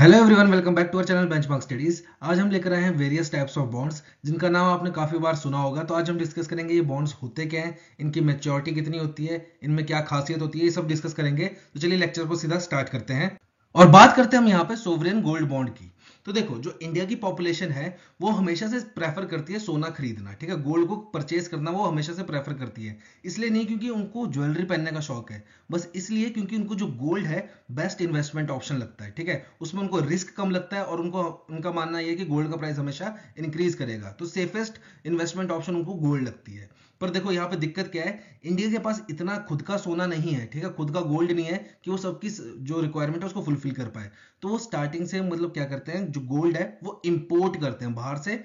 Hello everyone, welcome back to our channel Benchmark Studies. आज हम लेकर आए हैं वेरियस टाइप्स ऑफ बॉन्ड्स जिनका नाम आपने काफी बार सुना होगा। तो आज हम डिस्कस करेंगे ये बॉन्ड्स होते क्या हैं, इनकी मैच्योरिटी कितनी होती है, इनमें क्या खासियत होती है, ये सब डिस्कस करेंगे। तो चलिए लेक्चर को सीधा स्टार्ट करते हैं और बात करते हैं हम यहाँ पे सोवरेन गोल्ड बॉन्ड की। तो देखो, जो इंडिया की पॉपुलेशन है वो हमेशा से प्रेफर करती है सोना खरीदना, ठीक है, गोल्ड को परचेज करना वो हमेशा से प्रेफर करती है। इसलिए नहीं क्योंकि उनको ज्वेलरी पहनने का शौक है, बस इसलिए क्योंकि उनको जो गोल्ड है बेस्ट इन्वेस्टमेंट ऑप्शन लगता है, ठीक है। उसमें उनको रिस्क कम लगता है और उनको उनका मानना यह है कि गोल्ड का प्राइस हमेशा इंक्रीज करेगा, तो सेफेस्ट इन्वेस्टमेंट ऑप्शन उनको गोल्ड लगती है। पर देखो यहाँ पे दिक्कत क्या है, इंडिया के पास इतना खुद का सोना नहीं है, ठीक है, खुद का गोल्ड नहीं है कि वो सबकी जो रिक्वायरमेंट है उसको फुलफिल कर पाए। तो वो स्टार्टिंग से मतलब क्या करते हैं, जो गोल्ड है वो इंपोर्ट करते हैं, बाहर से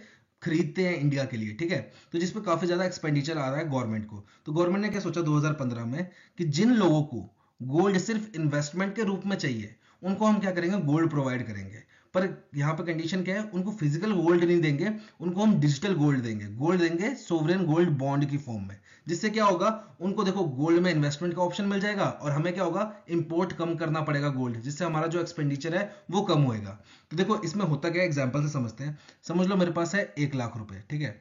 खरीदते हैं इंडिया के लिए, ठीक है। तो जिसपे काफी ज्यादा एक्सपेंडिचर आ रहा है गवर्नमेंट को। तो गवर्नमेंट ने क्या सोचा 2015 में कि जिन लोगों को गोल्ड सिर्फ इन्वेस्टमेंट के रूप में चाहिए उनको हम क्या करेंगे, गोल्ड प्रोवाइड करेंगे। पर यहाँ पे कंडीशन क्या है, उनको फिजिकल गोल्ड नहीं देंगे, उनको हम डिजिटल गोल्ड देंगे। गोल्ड देंगे सोवरेन गोल्ड बॉन्ड की फॉर्म में। जिससे क्या होगा, उनको देखो गोल्ड में इन्वेस्टमेंट का ऑप्शन मिल जाएगा और हमें क्या होगा, इंपोर्ट कम करना पड़ेगा गोल्ड, जिससे हमारा जो एक्सपेंडिचर है वो कम होएगा। तो देखो इसमें होता क्या है, एग्जाम्पल से समझते हैं। समझ लो मेरे पास है 1 लाख रुपए, ठीक है,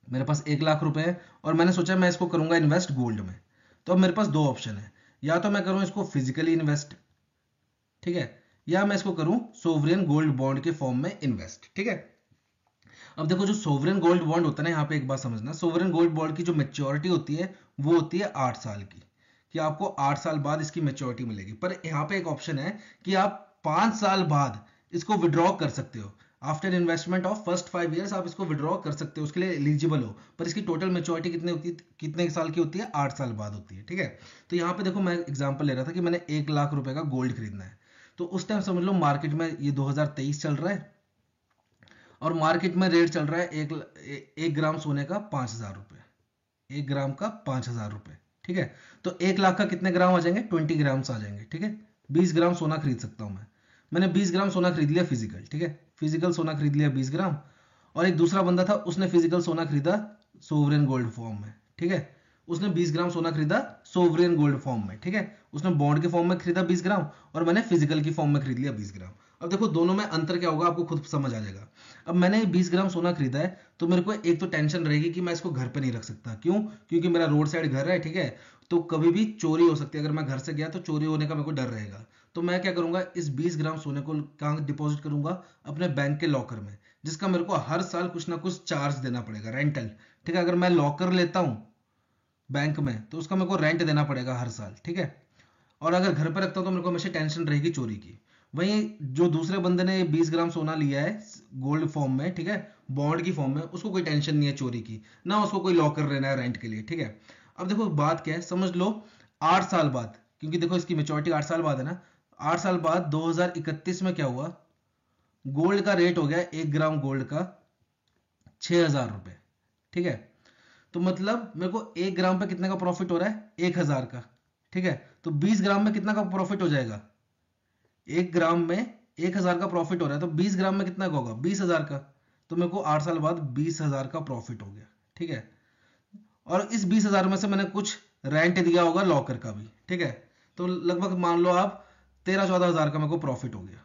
मेरे पास 1 लाख रुपए है और मैंने सोचा मैं इसको करूंगा इन्वेस्ट गोल्ड में। तो अब मेरे पास दो ऑप्शन है, या तो मैं करूं इसको फिजिकली इन्वेस्ट, ठीक है, या मैं इसको करूं सोवरेन गोल्ड बॉन्ड के फॉर्म में इन्वेस्ट, ठीक है। अब देखो जो सोवरेन गोल्ड बॉन्ड होता है ना, यहाँ पे एक बात समझना, सोवरेन गोल्ड बॉन्ड की जो मेच्योरिटी होती है वो होती है 8 साल की, कि आपको 8 साल बाद इसकी मेच्योरिटी मिलेगी। पर यहाँ पे एक ऑप्शन है कि आप 5 साल बाद इसको विड्रॉ कर सकते हो। After investment of first 5 years आप इसको विड्रॉ कर सकते हो, उसके लिए एलिजिबल हो। पर इसकी टोटल मेच्योरिटी कितने होती है, कितने साल की होती है, 8 साल बाद होती है, ठीक है। तो यहाँ पे देखो मैं एग्जाम्पल ले रहा था कि मैंने 1 लाख रुपए का गोल्ड खरीदना है। तो उस टाइम समझ लो मार्केट में ये 2023 चल रहा है और मार्केट में रेट चल रहा है एक ग्राम सोने का 5,000 रुपए, 1 ग्राम का 5,000 रुपए, ठीक है। तो 1 लाख का कितने ग्राम आ जाएंगे, 20 ग्राम्स आ जाएंगे, ठीक है। 20 ग्राम सोना खरीद सकता हूं मैं। मैंने 20 ग्राम सोना खरीद लिया फिजिकल, ठीक है, फिजिकल सोना खरीद लिया 20 ग्राम। और एक दूसरा बंदा था, उसने फिजिकल सोना खरीदा सोवरेन गोल्ड फॉर्म में, ठीक है। उसने 20 ग्राम सोना खरीदा सोवरेन गोल्ड फॉर्म में, ठीक है। उसने बॉन्ड के फॉर्म में खरीदा 20 ग्राम और मैंने फिजिकल की फॉर्म में खरीद लिया 20 ग्राम। अब देखो दोनों में अंतर क्या होगा आपको खुद समझ आ जाएगा। अब मैंने 20 ग्राम सोना खरीदा है तो मेरे को एक तो टेंशन रहेगी कि मैं इसको घर पे नहीं रख सकता। क्यों? क्योंकि मेरा रोड साइड घर है, ठीक है, तो कभी भी चोरी हो सकती है। अगर मैं घर से गया तो चोरी होने का मेरे को डर रहेगा। तो मैं क्या करूंगा, इस 20 ग्राम सोने को कहाँ डिपॉजिट करूंगा, अपने बैंक के लॉकर में, जिसका मेरे को हर साल कुछ ना कुछ चार्ज देना पड़ेगा, रेंटल, ठीक है। अगर मैं लॉकर लेता हूं बैंक में तो उसका मेरे को रेंट देना पड़ेगा हर साल, ठीक है। और अगर घर पर रखता हूं तो मेरे को हमेशा टेंशन रहेगी चोरी की। वहीं जो दूसरे बंदे ने 20 ग्राम सोना लिया है गोल्ड फॉर्म में, ठीक है, बॉन्ड की फॉर्म में, उसको कोई टेंशन नहीं है चोरी की, ना उसको कोई लॉकर लेना है रेंट के लिए, ठीक है। अब देखो बात क्या है, समझ लो 8 साल बाद, क्योंकि देखो इसकी मेच्योरिटी 8 साल बाद है ना, 8 साल बाद 2031 में क्या हुआ, गोल्ड का रेट हो गया 1 ग्राम गोल्ड का 6,000 रुपए, ठीक है। तो मतलब मेरे को 1 ग्राम पे कितने का प्रॉफिट हो रहा है, 1,000 का, ठीक है। तो 20 ग्राम में कितना का प्रॉफिट हो जाएगा, 1 ग्राम में 1,000 का प्रॉफिट हो रहा है, तो 20 ग्राम में कितना का होगा, 20,000 का। तो मेरे को 8 साल बाद 20,000 का प्रॉफिट हो गया, ठीक है। और इस 20,000 में से मैंने कुछ रेंट दिया होगा लॉकर का भी, ठीक है। तो लगभग मान लो आप 13-14 हज़ार का मेरे को प्रॉफिट हो गया।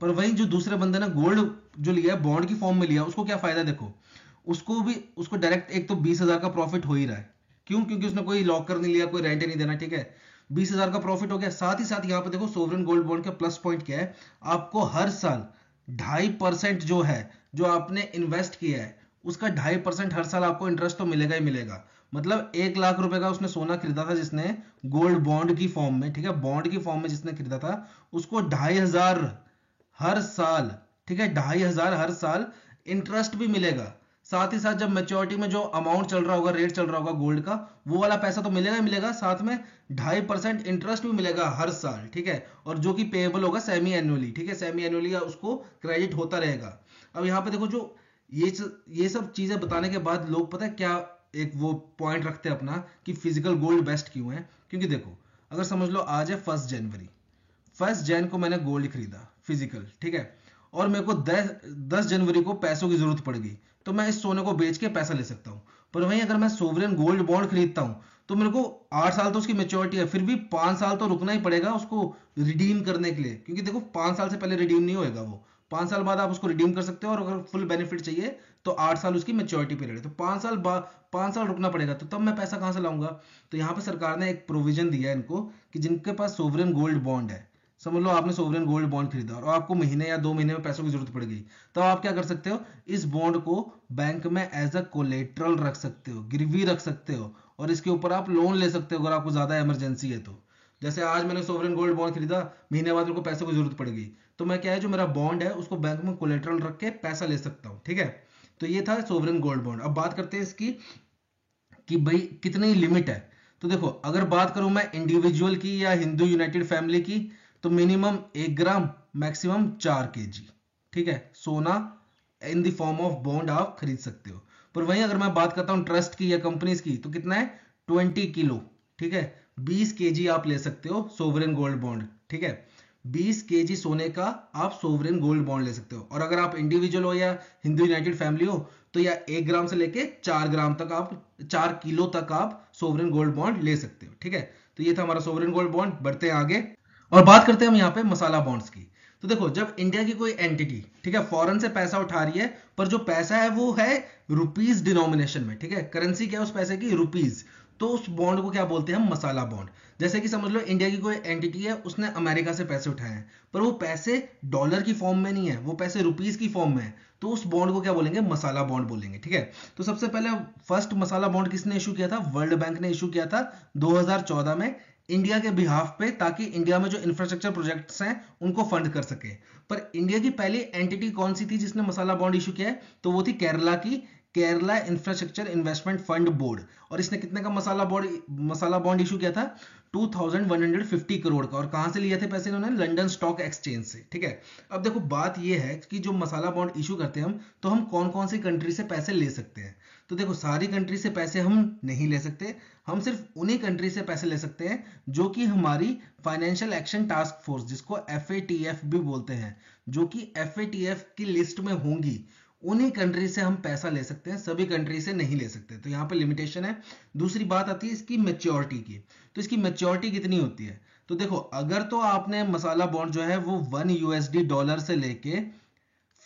पर वही जो दूसरे बंदे ने गोल्ड जो लिया बॉन्ड की फॉर्म में लिया, उसको क्या फायदा, देखो उसको भी, उसको डायरेक्ट एक तो 20,000 का प्रॉफिट हो ही रहा है। क्यों? क्योंकि उसने कोई लॉकर नहीं लिया, कोई रेंट नहीं देना, ठीक है। 20,000 का प्रॉफिट हो गया। साथ ही साथ यहाँ पे देखो सोवरेन गोल्ड बॉन्ड का प्लस पॉइंट क्या है, आपको हर साल 2.5% जो है, जो आपने इन्वेस्ट किया है उसका 2.5% हर साल आपको इंटरेस्ट तो मिलेगा ही मिलेगा। मतलब 1 लाख रुपए का उसने सोना खरीदा था जिसने गोल्ड बॉन्ड की फॉर्म में, ठीक है, बॉन्ड की फॉर्म में जिसने खरीदा था, उसको 2,500 हर साल, ठीक है, 2,500 हर साल इंटरेस्ट भी मिलेगा। साथ ही साथ जब मेच्योरिटी में जो अमाउंट चल रहा होगा, रेट चल रहा होगा गोल्ड का, वो वाला पैसा तो मिलेगा ही मिलेगा, साथ में 2.5% इंटरेस्ट भी मिलेगा हर साल, ठीक है। और जो कि पेएबल होगा सेमी एनुअली, ठीक है, सेमी एनुअली उसको क्रेडिट होता रहेगा। अब यहाँ पे देखो जो ये सब चीजें बताने के बाद लोग पता है क्या एक वो पॉइंट रखते हैं अपना, कि फिजिकल गोल्ड बेस्ट क्यों है। क्योंकि देखो अगर समझ लो आज है 1 जनवरी, 1 जैन को मैंने गोल्ड खरीदा फिजिकल, ठीक है, और मेरे को 10 जनवरी को पैसों की जरूरत पड़ गई, तो मैं इस सोने को बेच के पैसा ले सकता हूं। पर वहीं अगर मैं सोवरेन गोल्ड बॉन्ड खरीदता हूं तो मेरे को 8 साल तो उसकी मेच्योरिटी है, फिर भी 5 साल तो रुकना ही पड़ेगा उसको रिडीम करने के लिए, क्योंकि देखो 5 साल से पहले रिडीम नहीं होएगा वो, 5 साल बाद आप उसको रिडीम कर सकते हो, और अगर फुल बेनिफिट चाहिए तो 8 साल उसकी मेच्योरिटी पीरियड है, तो 5 साल बाद 5 साल रुकना पड़ेगा, तो तब मैं पैसा कहां से लाऊंगा? तो यहाँ पे सरकार ने एक प्रोविजन दिया है इनको कि जिनके पास सोवरेन गोल्ड बॉन्ड है, समझ लो आपने सोवरेन गोल्ड बॉन्ड खरीदा और आपको महीने या 2 महीने में पैसों की जरूरत पड़ गई, तो आप क्या कर सकते हो, इस बॉन्ड को बैंक में एज अ कोलेट्रल रख सकते हो, गिरवी रख सकते हो, और इसके ऊपर आप लोन ले सकते हो अगर आपको ज्यादा इमरजेंसी है तो। जैसे आज मैंने सोवरेन गोल्ड बॉन्ड खरीदा, महीने बाद मेरे को पैसों की जरूरत पड़ गई, तो मैं क्या है, जो मेरा बॉन्ड है उसको बैंक में कोलेट्रल रख के पैसा ले सकता हूँ, ठीक है। तो ये था सोवरेन गोल्ड बॉन्ड। अब बात करते हैं इसकी कि भाई कितनी लिमिट है। तो देखो, अगर बात करूं मैं इंडिविजुअल की या हिंदू यूनाइटेड फैमिली की, तो मिनिमम 1 ग्राम, मैक्सिमम 4 kg, ठीक है, सोना in the form of bond आप खरीद सकते हो। पर वहीं अगर मैं बात करता हूं ट्रस्ट की या कंपनीज की, तो कितना है, 20 किलो, ठीक है, 20 kg आप ले सकते हो सोवरेन गोल्ड बॉन्ड, ठीक है, 20 kg सोने का आप सोवरेन गोल्ड बॉन्ड ले सकते हो। और अगर आप इंडिविजुअल हो या हिंदू यूनाइटेड फैमिली हो, तो या 1 ग्राम से लेके 4 ग्राम तक आप 4 किलो तक आप सोवरेन गोल्ड बॉन्ड ले सकते हो, ठीक है। तो ये था हमारा सोवरेन गोल्ड बॉन्ड। बढ़ते हैं आगे और बात करते हैं हम यहाँ पे मसाला बॉन्ड्स की। तो देखो, जब इंडिया की कोई एंटिटी, ठीक है, फॉरेन से पैसा उठा रही है, पर जो पैसा है वो है रुपीज डिनोमिनेशन में, ठीक है, करेंसी क्या है उस पैसे की, रुपीज, तो उस बॉन्ड को क्या बोलते हैं हम, मसाला बॉन्ड। जैसे कि समझ लो इंडिया की कोई एंटिटी है, उसने अमेरिका से पैसे उठाए हैं, पर वो पैसे डॉलर की फॉर्म में नहीं है, वो पैसे रुपीज की फॉर्म में है, तो उस बॉन्ड को क्या बोलेंगे, मसाला बॉन्ड बोलेंगे, ठीक है। तो सबसे पहले फर्स्ट मसाला बॉन्ड किसने इशू किया था, वर्ल्ड बैंक ने इशू किया था 2014 में, इंडिया के बिहाफ पे, ताकि इंडिया में जो इंफ्रास्ट्रक्चर प्रोजेक्ट्स हैं उनको फंड कर सके। पर इंडिया की पहली एंटिटी कौन सी थी जिसने मसाला बॉन्ड इशू किया है, तो वो थी केरला की Kerala infrastructure investment fund board, और इसने कितने का मसाला बॉन्ड इशू किया था, 2150 करोड़ का। और कहां से लिए थे पैसे इन्होंने, लंदन स्टॉक एक्सचेंज से, ठीक है। अब देखो, बात ये है कि जो मसाला बॉन्ड इशू करते हैं हम, तो हम कौन कौन सी कंट्री से पैसे ले सकते हैं। तो देखो, सारी कंट्री से पैसे हम नहीं ले सकते, हम सिर्फ उन्हीं कंट्री से पैसे ले सकते हैं जो कि हमारी फाइनेंशियल एक्शन टास्क फोर्स, जिसको FATF भी बोलते हैं, जो कि FATF की लिस्ट में होंगी, उन्हीं कंट्री से हम पैसा ले सकते हैं, सभी कंट्री से नहीं ले सकते। तो यहाँ पे लिमिटेशन है। दूसरी बात आती है इसकी मेच्योरिटी की। तो इसकी मेच्योरिटी कितनी होती है, तो देखो, अगर तो आपने मसाला बॉन्ड जो है वो $1 से लेके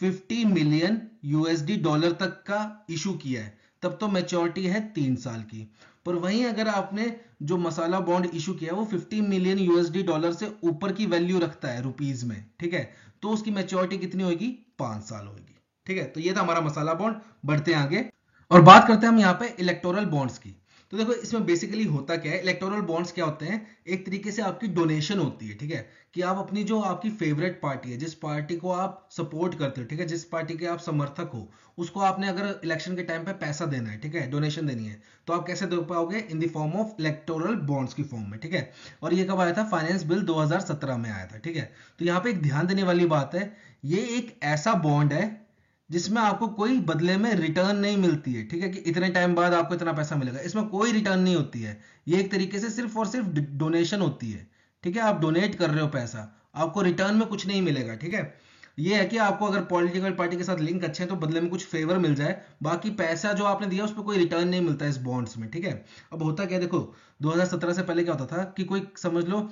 50 मिलियन USD तक का इशू किया है, तब तो मेच्योरिटी है 3 साल की। पर वहीं अगर आपने जो मसाला बॉन्ड इशू किया है वो 50 मिलियन USD से ऊपर की वैल्यू रखता है रुपीज में, ठीक है, तो उसकी मेच्योरिटी कितनी होगी, 5 साल होगी, ठीक है। तो ये था हमारा मसाला बॉन्ड। बढ़ते हैं आगे और बात करते हैं हम यहाँ पे इलेक्टोरल बॉन्ड्स की। तो देखो, इसमें बेसिकली होता क्या है, इलेक्टोरल बॉन्ड्स क्या होते हैं, एक तरीके से आपकी डोनेशन होती है, ठीक है, कि आप अपनी जो आपकी फेवरेट पार्टी है, जिस पार्टी को आप सपोर्ट करते हो, ठीक है, जिस पार्टी के आप समर्थक हो, उसको आपने अगर इलेक्शन के टाइम पे पैसा देना है, ठीक है, डोनेशन देनी है, तो आप कैसे दे पाओगे, in the form of electoral bonds की फॉर्म में, ठीक है। और ये कब आया था, फाइनेंस बिल 2017 में आया था, ठीक है। तो यहाँ पे एक ध्यान देने वाली बात है, ये एक ऐसा बॉन्ड है जिसमें आपको कोई बदले में रिटर्न नहीं मिलती है, ठीक है, कि इतने टाइम बाद आपको इतना पैसा मिलेगा, इसमें कोई रिटर्न नहीं होती है। ये एक तरीके से सिर्फ और सिर्फ डोनेशन होती है, ठीक है, आप डोनेट कर रहे हो पैसा, आपको रिटर्न में कुछ नहीं मिलेगा, ठीक है। ये है कि आपको अगर पॉलिटिकल पार्टी के साथ लिंक अच्छे हैं तो बदले में कुछ फेवर मिल जाए, बाकी पैसा जो आपने दिया उस पर कोई रिटर्न नहीं मिलता इस बॉन्ड्स में, ठीक है। अब होता क्या, देखो 2017 से पहले क्या होता था कि कोई समझ लो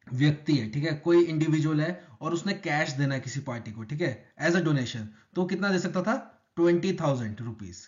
व्यक्ति है, ठीक है, कोई इंडिविजुअल है और उसने कैश देना है किसी पार्टी को, ठीक है, एज अ डोनेशन, तो कितना दे सकता था, 20,000 रुपीज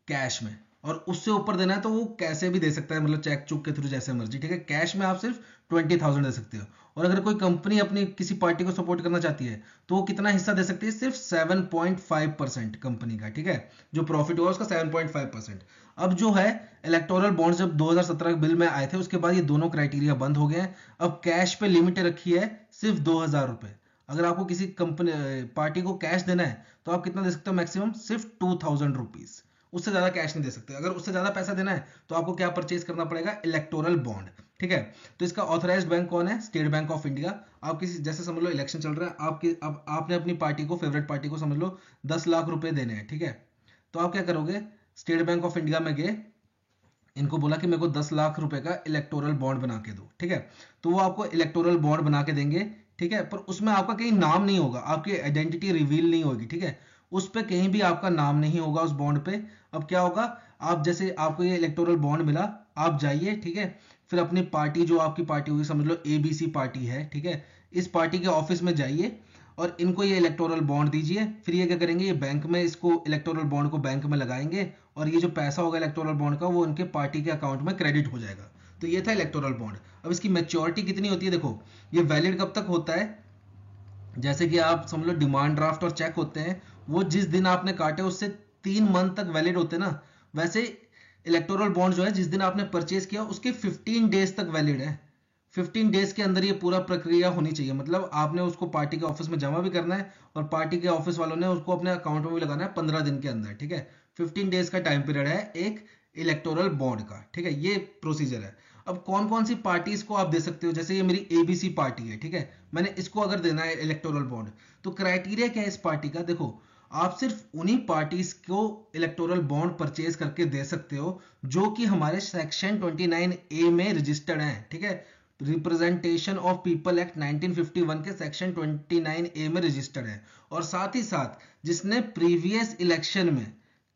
कैश में। और उससे ऊपर देना है तो वो कैसे भी दे सकता है, मतलब चेक चुक के थ्रू, जैसे मर्जी, ठीक है। कैश में आप सिर्फ 20,000 दे सकते हो। और अगर कोई कंपनी अपनी किसी पार्टी को सपोर्ट करना चाहती है तो वो कितना हिस्सा दे सकती है, सिर्फ 7.5% कंपनी का, ठीक है, जो प्रॉफिट हुआ उसका 7.5%। अब जो है इलेक्टोरल बॉन्ड्स जब 2017 बिल में आए थे, उसके बाद ये दोनों क्राइटेरिया बंद हो गए हैं। अब कैश पे लिमिट रखी है सिर्फ 2,000 रुपए। अगर आपको किसी कंपनी पार्टी को कैश देना है तो आप कितना दे सकते हो, मैक्सिमम सिर्फ 2,000 रुपीज, उससे ज्यादा कैश नहीं दे सकते। अगर उससे ज्यादा पैसा देना है तो आपको क्या परचेज करना पड़ेगा, इलेक्टोरल बॉन्ड, ठीक है। तो इसका ऑथराइज्ड बैंक कौन है, स्टेट बैंक ऑफ इंडिया। आप किसी, जैसे समझ लो इलेक्शन चल रहा है, अब आपने अपनी पार्टी को, फेवरेट पार्टी को समझ लो 10 लाख रुपए देने हैं, ठीक है। तो आप क्या करोगे, स्टेट बैंक ऑफ इंडिया में गए, इनको बोला कि मेरे को 10 लाख रुपए का इलेक्टोरल बॉन्ड बना के दो, ठीक है। तो वो आपको इलेक्टोरल बॉन्ड बना के देंगे, ठीक है, पर उसमें आपका कहीं नाम नहीं होगा, आपकी आइडेंटिटी रिवील नहीं होगी, ठीक है, उस पर कहीं भी आपका नाम नहीं होगा उस बॉन्ड पे। अब क्या होगा, आप जैसे आपको ये इलेक्टोरल बॉन्ड मिला, आप जाइए, ठीक है, फिर अपनी पार्टी, जो आपकी पार्टी होगी, समझ लो ABC पार्टी है, ठीक है, इस पार्टी के ऑफिस में जाइए और इनको ये इलेक्टोरल बॉन्ड दीजिए। फिर ये क्या करेंगे, ये बैंक में इसको इलेक्टोरल बॉन्ड को बैंक में लगाएंगे और ये जो पैसा होगा इलेक्टोरल बॉन्ड का वो उनके पार्टी के अकाउंट में क्रेडिट हो जाएगा। तो ये था इलेक्टोरल बॉन्ड। अब इसकी मैच्योरिटी कितनी होती है, देखो ये वैलिड कब तक होता है, जैसे कि आप समझ लो डिमांड ड्राफ्ट और चेक होते हैं, वो जिस दिन आपने काटे उससे 3 मंथ तक वैलिड होते हैं ना, वैसे इलेक्टोरल बॉन्ड जो है जिस दिन आपने परचेज किया उसके 15 डेज तक वैलिड है। 15 डेज के अंदर ये पूरा प्रक्रिया होनी चाहिए, मतलब आपने उसको पार्टी के ऑफिस में जमा भी करना है और पार्टी के ऑफिस वालों ने उसको अपने अकाउंट में भी लगाना है 15 दिन के अंदर, ठीक है। 15 डेज का टाइम पीरियड है एक इलेक्टोरल बॉन्ड का, ठीक है, ये प्रोसीजर है। अब कौन कौन सी पार्टीज को आप दे सकते हो, जैसे ये मेरी ABC पार्टी है, ठीक है, मैंने इसको अगर देना है इलेक्टोरल बॉन्ड, तो क्राइटेरिया क्या है इस पार्टी का, देखो आप सिर्फ उन्हीं पार्टीज को इलेक्टोरल बॉन्ड परचेज करके दे सकते हो जो कि हमारे सेक्शन 29A में रजिस्टर्ड हैं, ठीक है, रिप्रेजेंटेशन ऑफ पीपल एक्ट 1951 के सेक्शन 29A में रजिस्टर्ड है, और साथ ही साथ जिसने प्रीवियस इलेक्शन में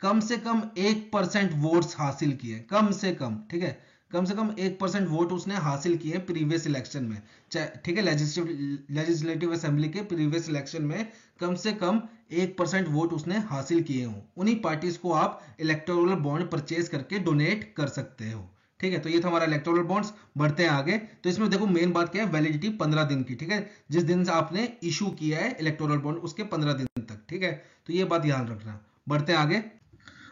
कम से कम 1% वोट्स हासिल किए, कम से कम, ठीक है, कम से कम 1% वोट उसने हासिल किए प्रीवियस इलेक्शन में, ठीक है, लेजिस्लेटिव असेंबली के प्रीवियस इलेक्शन में कम से कम 1% वोट उसने हासिल किए हो, उन्हीं पार्टीज को आप इलेक्टोरल बॉन्ड परचेज करके डोनेट कर सकते हो, ठीक है। तो ये था हमारा इलेक्टोरल बॉन्ड्स। बढ़ते हैं आगे, तो इसमें देखो मेन बात क्या है, वैलिडिटी 15 दिन की, ठीक है, जिस दिन से आपने इशू किया है इलेक्टोरल बॉन्ड उसके 15 दिन तक, ठीक है, तो ये बात ध्यान रखना। बढ़ते हैं आगे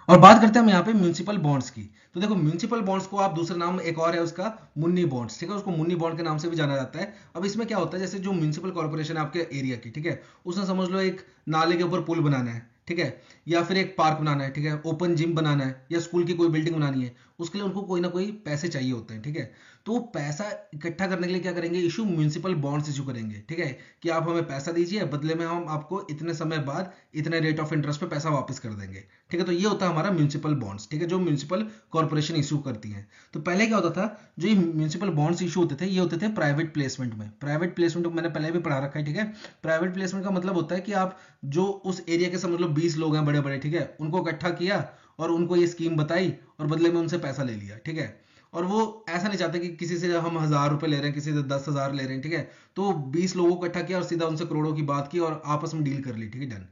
और बात करते हैं हम यहाँ पे म्यूनिसिपल बॉन्ड्स की। तो देखो म्यूनिसिपल बॉन्ड्स को आप, दूसरा नाम एक और है उसका, मुन्नी बॉन्ड्स, ठीक है, उसको मुन्नी बॉन्ड के नाम से भी जाना जाता है। अब इसमें क्या होता है, जैसे जो म्यूनिसिपल कॉर्पोरेशन है आपके एरिया की, ठीक है, उसने समझ लो एक नाले के ऊपर पुल बनाना है, ठीक है, या फिर एक पार्क बनाना है, ठीक है, ओपन जिम बनाना है, या स्कूल की कोई बिल्डिंग बनानी है, उसके लिए उनको कोई ना कोई पैसे चाहिए होते हैं, ठीक है। तो पैसा इकट्ठा करने के लिए क्या करेंगे, इशू म्यूनिसिपल बॉन्ड्स इशू करेंगे, ठीक है, कि आप हमें पैसा दीजिए, बदले में हम आपको इतने समय बाद इतने रेट ऑफ इंटरेस्ट पे पैसा वापस कर देंगे, ठीक है। तो ये होता है हमारा म्यूनिसिपल बॉन्ड्स, ठीक है, जो म्यूनिसिपल कॉर्पोरेशन इशू करती है। तो पहले क्या होता था, जो ये म्यूनिसिपल बॉन्ड्स इशू होते थे ये होते थे प्राइवेट प्लेसमेंट में। प्राइवेट प्लेसमेंट मैंने पहले भी पढ़ा रखा है, ठीक है। प्राइवेट प्लेसमेंट का मतलब होता है कि आप जो उस एरिया के समझ लो 20 लोग हैं बड़े बड़े, ठीक है, उनको इकट्ठा किया और उनको ये स्कीम बताई और बदले में उनसे पैसा ले लिया, ठीक है। और वो ऐसा नहीं चाहते कि किसी से हम 1000 रुपए ले रहे हैं, किसी से 10,000 ले रहे हैं, ठीक है, तो 20 लोगों को इकट्ठा किया और सीधा उनसे करोड़ों की बात की और आपस में डील कर ली, ठीक है, डन।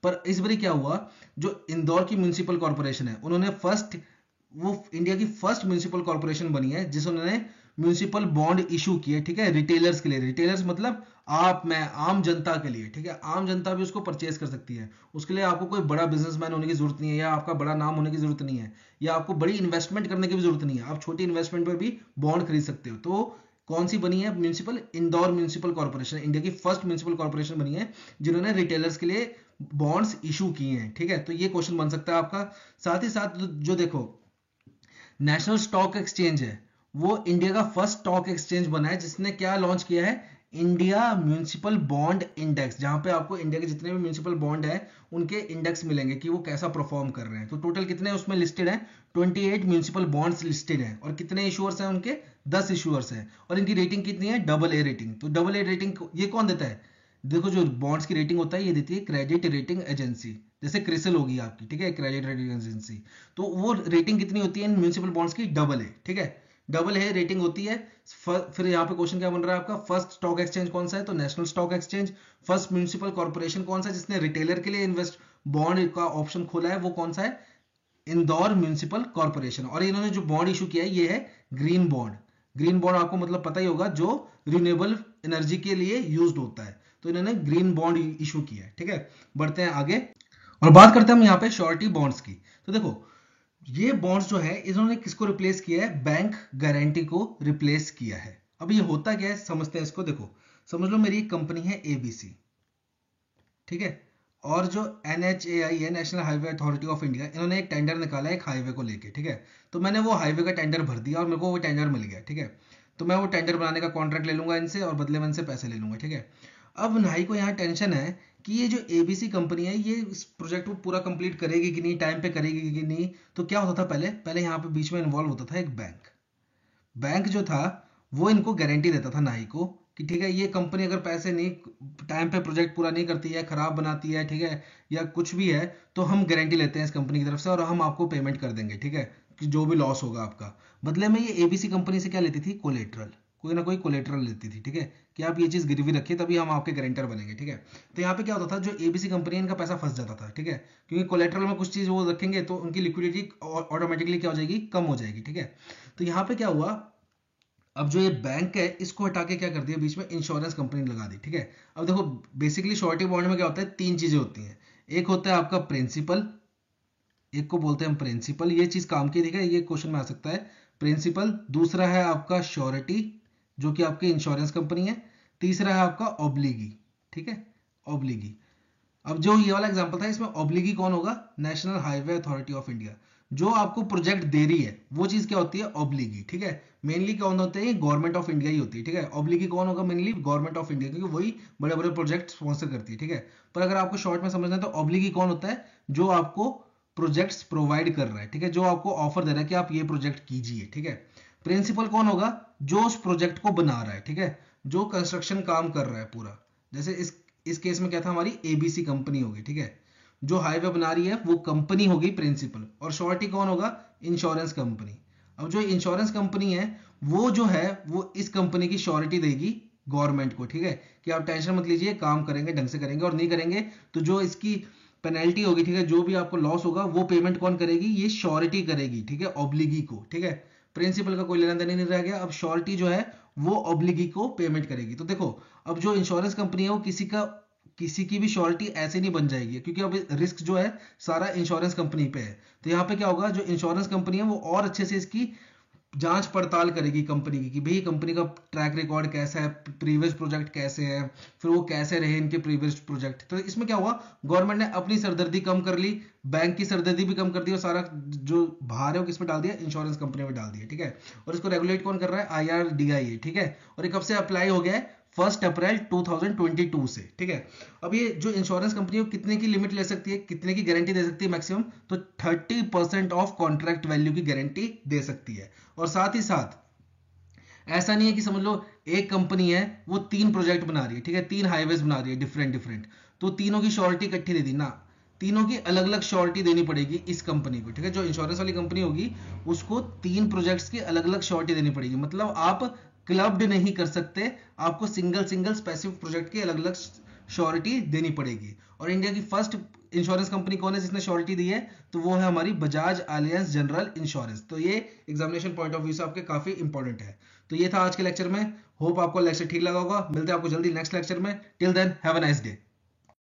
पर इस बार क्या हुआ, जो इंदौर की म्यूनिसिपल कॉर्पोरेशन है उन्होंने वो इंडिया की फर्स्ट म्यूनिसिपल कॉर्पोरेशन बनी है जिसने म्यूनिसिपल बॉन्ड इशू किए, ठीक है, रिटेलर्स के लिए। रिटेलर्स मतलब आप, मैं, आम जनता के लिए, ठीक है, आम जनता भी उसको परचेज कर सकती है। उसके लिए आपको कोई बड़ा बिजनेसमैन होने की जरूरत नहीं है, या आपका बड़ा नाम होने की जरूरत नहीं है, या आपको बड़ी इन्वेस्टमेंट करने की भी जरूरत नहीं है, आप छोटी इन्वेस्टमेंट पर भी बॉन्ड खरीद सकते हो। तो कौन सी बनी है, municipal, Indore municipal corporation, India की फर्स्ट म्यूनिसिपल कॉर्पोरेशन बनी है जिन्होंने रिटेलर्स के लिए बॉन्ड्स इशू किए हैं, ठीक है। तो ये क्वेश्चन बन सकता है आपका। साथ ही साथ जो देखो नेशनल स्टॉक एक्सचेंज है, वो इंडिया का फर्स्ट स्टॉक एक्सचेंज बना है जिसने क्या लॉन्च किया है, इंडिया म्यूनिसिपल बॉन्ड इंडेक्स, जहां पे आपको इंडिया के जितने भी म्यूनिसिपल बॉन्ड है उनके इंडेक्स मिलेंगे कि वो कैसा परफॉर्म कर रहे हैं। तो टोटल कितने उसमें लिस्टेड है, 28 म्यूनिसिपल बॉन्ड्स लिस्टेड हैं, और कितने इशूअर्स हैं उनके, 10 इशूअर्स हैं, और इनकी रेटिंग कितनी है, AA रेटिंग। तो AA रेटिंग ये कौन देता है, देखो जो बॉन्ड्स की रेटिंग होता है ये देती है क्रेडिट रेटिंग एजेंसी, जैसे क्रिसिल होगी आपकी, ठीक है, क्रेडिट रेटिंग एजेंसी। तो वो रेटिंग कितनी होती है इन म्यूनिसिपल बॉन्ड्स की, AA, ठीक है, AA रेटिंग होती है। फिर यहाँ पे क्वेश्चन क्या बन रहा है आपका, फर्स्ट स्टॉक एक्सचेंज कौन सा है, तो national stock exchange. First municipal corporation कौन सा है जिसने रिटेलर के लिए इन्वेस्ट बॉन्ड का ऑप्शन खोला है, वो कौन सा है, इंदौर म्यूनिसिपल कॉर्पोरेशन। और इन्होंने जो बॉन्ड इशू किया है ये है ग्रीन बॉन्ड। ग्रीन बॉन्ड आपको मतलब पता ही होगा, जो रिन्यूएबल एनर्जी के लिए यूज्ड होता है, तो इन्होंने ग्रीन बॉन्ड इशू किया है, ठीक है। बढ़ते हैं आगे और बात करते हैं हम यहाँ पे श्योरिटी बॉन्ड्स की। तो देखो ये बॉन्ड्स जो है इन्होंने किसको रिप्लेस किया है, बैंक गारंटी को रिप्लेस किया है। अब ये होता क्या है समझते हैं इसको। देखो समझ लो मेरी एक कंपनी है ABC, ठीक है, और जो NHAI है, national highway authority of India, इन्होंने एक टेंडर निकाला है एक हाईवे को लेके, ठीक है। तो मैंने वो हाईवे का टेंडर भर दिया और मेरे को वो टेंडर मिल गया, ठीक है। तो मैं वो टेंडर बनाने का कॉन्ट्रैक्ट ले लूंगा इनसे और बदले में इनसे पैसे ले लूंगा, ठीक है। अब नाई को यहाँ टेंशन है कि ये जो ABC कंपनी है ये इस प्रोजेक्ट को पूरा कंप्लीट करेगी कि नहीं, टाइम पे करेगी कि नहीं। तो क्या होता था, पहले यहाँ पे बीच में इन्वॉल्व होता था एक बैंक। बैंक जो था वो इनको गारंटी देता था नाई को कि ठीक है, ये कंपनी अगर पैसे नहीं, टाइम पे प्रोजेक्ट पूरा नहीं करती है, खराब बनाती है, ठीक है, या कुछ भी है, तो हम गारंटी लेते हैं इस कंपनी की तरफ से और हम आपको पेमेंट कर देंगे, ठीक है। जो भी लॉस होगा आपका। बदले में ये एबीसी कंपनी से क्या लेती थी, कोलेट्रल, कोई ना कोई कोलेट्रल लेती थी, ठीक है, कि आप ये चीज गिरवी रखिए तभी हम आपके गारंटर बनेंगे, ठीक है। तो यहाँ पे क्या होता था, जो एबीसी कंपनी है इनका पैसा फंस जाता था, ठीक है, क्योंकि कोलेट्रल में कुछ चीज वो रखेंगे तो उनकी लिक्विडिटी ऑटोमेटिकली क्या हो जाएगी, कम हो जाएगी, ठीक है। तो यहाँ पे क्या हुआ, अब जो ये बैंक है इसको हटा के क्या कर दिया, बीच में इंश्योरेंस कंपनी लगा दी, ठीक है। अब देखो बेसिकली श्योरिटी बॉन्ड में क्या होता है, तीन चीजें होती हैं। एक होता है आपका प्रिंसिपल, एक को बोलते हैं हम प्रिंसिपल, ये चीज काम की, ठीक है, ये क्वेश्चन में आ सकता है, प्रिंसिपल। दूसरा है आपका श्योरिटी जो कि आपकी इंश्योरेंस कंपनी है। तीसरा है आपका ऑब्लिगी, ठीक है, ऑब्लिगी। अब जो ये वाला एग्जांपल था इसमें ऑब्लिगी कौन होगा, national highway authority of India, जो आपको प्रोजेक्ट दे रही है वो चीज क्या होती है, ऑब्लिगी, ठीक है। मेनली कौन होते हैं, गवर्नमेंट ऑफ इंडिया ही होती है, ठीक है। ऑब्लिगी कौन होगा, मेनली गवर्नमेंट ऑफ इंडिया, क्योंकि वही बड़े बड़े प्रोजेक्ट स्पॉन्सर करती है, ठीक है। पर अगर आपको शॉर्ट में समझना है तो ऑब्लिगी कौन होता है, जो आपको प्रोजेक्ट्स प्रोवाइड कर रहा है, ठीक है, जो आपको ऑफर दे रहा है कि आप ये प्रोजेक्ट कीजिए, ठीक है। प्रिंसिपल कौन होगा, जो उस प्रोजेक्ट को बना रहा है, ठीक है, जो कंस्ट्रक्शन काम कर रहा है पूरा। जैसे इस केस में क्या था, हमारी एबीसी कंपनी होगी, ठीक है, जो हाईवे बना रही है वो कंपनी होगी प्रिंसिपल। और श्योरिटी कौन होगा, इंश्योरेंस कंपनी। अब जो इंश्योरेंस कंपनी है वो जो है वो इस कंपनी की श्योरिटी देगी गवर्नमेंट को, ठीक है, कि आप टेंशन मत लीजिए, काम करेंगे ढंग से करेंगे, और नहीं करेंगे तो जो इसकी पेनल्टी होगी, ठीक है, जो भी आपको लॉस होगा वो पेमेंट कौन करेगी, ये श्योरिटी करेगी, ठीक है, ऑब्लिगी को, ठीक है। प्रिंसिपल का कोई लेना देना नहीं रह गया, अब श्योरिटी जो है वो ऑब्लिगी को पेमेंट करेगी। तो देखो अब जो इंश्योरेंस कंपनी है वो किसी की भी श्योरिटी ऐसे नहीं बन जाएगी, क्योंकि अब रिस्क जो है सारा इंश्योरेंस कंपनी पे है। तो यहाँ पे क्या होगा, जो इंश्योरेंस कंपनी है वो और अच्छे से इसकी जांच पड़ताल करेगी कंपनी की, कि भाई कंपनी का ट्रैक रिकॉर्ड कैसा है, प्रीवियस प्रोजेक्ट कैसे है, फिर वो कैसे रहे इनके प्रीवियस प्रोजेक्ट। तो इसमें क्या हुआ, गवर्नमेंट ने अपनी सरदर्दी कम कर ली, बैंक की सरदर्दी भी कम कर दी, और सारा जो भार है वो किस पे डाल दिया, इंश्योरेंस कंपनी में डाल दिया, ठीक है। और इसको रेगुलेट कौन कर रहा है, IRDAI, ठीक है। और ये कब से अप्लाई हो गया है, 1 अप्रैल 2022 से, ठीक है। अब ये जो इंश्योरेंस कंपनी है कितने की लिमिट ले सकती है, कितने की गारंटी दे सकती है मैक्सिमम, तो 30% ऑफ कॉन्ट्रैक्ट वैल्यू की गारंटी दे सकती है। और साथ ही साथ ऐसा नहीं है कि समझ लो एक कंपनी है वो 3 प्रोजेक्ट बना रही है, ठीक है, 3 हाईवेज बना रही है डिफरेंट डिफरेंट, तो तीनों की श्योरिटी इकट्ठी दे दी ना, तीनों की अलग अलग श्योरिटी देनी पड़ेगी इस कंपनी को, ठीक है। जो इंश्योरेंस वाली कंपनी होगी उसको 3 प्रोजेक्ट्स की अलग अलग श्योरिटी देनी पड़ेगी, मतलब आप क्लब्ड नहीं कर सकते, आपको सिंगल सिंगल स्पेसिफिक प्रोजेक्ट की अलग अलग श्योरिटी देनी पड़ेगी। और इंडिया की फर्स्ट इंश्योरेंस कंपनी कौन है जिसने श्योरिटी दी है, तो वो है हमारी बजाज एलियंस जनरल इंश्योरेंस। तो ये एग्जामिनेशन पॉइंट ऑफ व्यू से आपके काफी इंपॉर्टेंट है। तो ये था आज के लेक्चर में, होप आपको लेक्चर ठीक लगा होगा। मिलते हैं आपको जल्दी नेक्स्ट लेक्चर में, till then have a nice day.